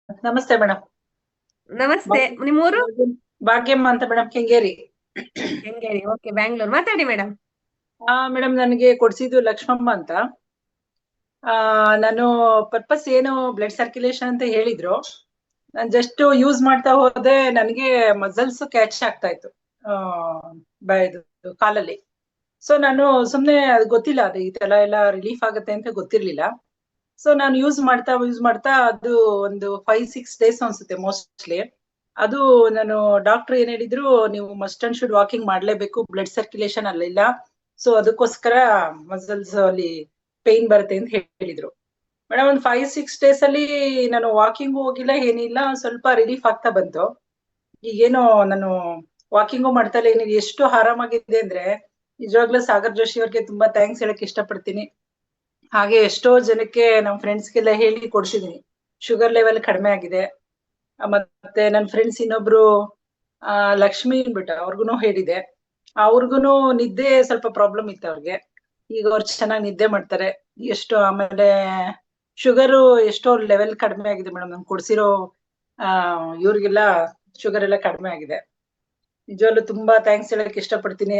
ನಮಸ್ತೆ ಮೇಡಮ್. ನಮಸ್ತೆ. ನಿಮ್ಮೂರು? ಭಾಗ್ಯಮ್ಮ ಅಂತ ಮೇಡಮ್, ಕೆಂಗೇರಿ. ಕೆಂಗೇರಿ. ಓಕೆ, ಬ್ಯಾಂಗ್ಳೂರ್. ಮಾತಾಡಿ ಮೇಡಮ್. ಮೇಡಮ್, ನನಗೆ ಕೊಡ್ಸಿದ್ದು ಲಕ್ಷ್ಮಮ್ಮ ಅಂತ. ನಾನು ಪರ್ಪಸ್ ಏನು ಬ್ಲಡ್ ಸರ್ಕ್ಯುಲೇಷನ್ ಅಂತ ಹೇಳಿದ್ರು. ನಾನು ಜಸ್ಟ್ ಯೂಸ್ ಮಾಡ್ತಾ ಹೋದೆ, ನನಗೆ ಮಸಲ್ಸ್ ಕ್ಯಾಚ್ ಆಗ್ತಾ ಇತ್ತು ಇದು ಕಾಲಲ್ಲಿ. ಸೊ ನಾನು ಸುಮ್ನೆ ಅದು ಗೊತ್ತಿಲ್ಲ, ಅದು ಇದೆಲ್ಲ ಎಲ್ಲ ರಿಲೀಫ್ ಆಗುತ್ತೆ ಅಂತ ಗೊತ್ತಿರ್ಲಿಲ್ಲ. ಸೊ ನಾನು ಯೂಸ್ ಮಾಡ್ತಾ ಅದು ಒಂದು 5-6 ಡೇಸ್ ಅನ್ಸುತ್ತೆ ಮೋಸ್ಟ್ಲಿ. ಅದು ನಾನು ಡಾಕ್ಟರ್ ಏನ್ ಹೇಳಿದ್ರು, ನೀವು ಮಸ್ಟ್ ಅಂಡ್ ಶುಡ್ ವಾಕಿಂಗ್ ಮಾಡ್ಲೇಬೇಕು, ಬ್ಲಡ್ ಸರ್ಕ್ಯುಲೇಷನ್ ಅಲ್ಲಿಲ್ಲ. ಸೊ ಅದಕ್ಕೋಸ್ಕರ ಮಸಲ್ಸ್ ಅಲ್ಲಿ ಪೇನ್ ಬರುತ್ತೆ ಅಂತ ಹೇಳಿದ್ರು. ಮೇಡಮ್, ಒಂದು 5-6 ಡೇಸ್ ಅಲ್ಲಿ ನಾನು ವಾಕಿಂಗ್ ಹೋಗಿಲ್ಲ, ಏನಿಲ್ಲ, ಸ್ವಲ್ಪ ರಿಲೀಫ್ ಆಗ್ತಾ ಬಂತು. ಈಗೇನೋ ನಾನು ವಾಕಿಂಗು ಮಾಡ್ತಾ ಇಲ್ಲ, ಏನಿಲ್ಲ, ಎಷ್ಟು ಆರಾಮಾಗಿದೆ ಅಂದ್ರೆ ನಿಜವಾಗ್ಲೂ ಸಾಗರ್ ಜೋಶಿ ಅವ್ರಿಗೆ ತುಂಬಾ ಥ್ಯಾಂಕ್ಸ್ ಹೇಳಕ್ ಇಷ್ಟಪಡ್ತೀನಿ. ಹಾಗೆ ಎಷ್ಟೋ ಜನಕ್ಕೆ ನಮ್ಮ ಫ್ರೆಂಡ್ಸ್ಗೆಲ್ಲ ಹೇಳಿ ಕೊಡ್ಸಿದೀನಿ. ಶುಗರ್ ಲೆವೆಲ್ ಕಡಿಮೆ ಆಗಿದೆ. ಮತ್ತೆ ನನ್ನ ಫ್ರೆಂಡ್ಸ್ ಇನ್ನೊಬ್ರು ಲಕ್ಷ್ಮಿ ಅಂದ್ಬಿಟ್ಟು ಅವ್ರಿಗೂ ಹೇಳಿದೆ. ಅವ್ರಿಗೂ ನಿದ್ದೆ ಸ್ವಲ್ಪ ಪ್ರಾಬ್ಲಮ್ ಇತ್ತು ಅವ್ರಿಗೆ. ಈಗ ಅವ್ರು ಚೆನ್ನಾಗಿ ನಿದ್ದೆ ಮಾಡ್ತಾರೆ. ಎಷ್ಟು ಆಮೇಲೆ ಶುಗರು ಎಷ್ಟೋ ಲೆವೆಲ್ ಕಡಿಮೆ ಆಗಿದೆ ಮೇಡಮ್. ನಮ್ಗೆ ಕೊಡ್ಸಿರೋ ಇವ್ರಿಗೆಲ್ಲ ಶುಗರ್ ಎಲ್ಲ ಕಡಿಮೆ ಆಗಿದೆ. ನಿಜವಾಗ್ಲೂ ತುಂಬಾ ಥ್ಯಾಂಕ್ಸ್ ಹೇಳಕ್ ಇಷ್ಟಪಡ್ತೀನಿ.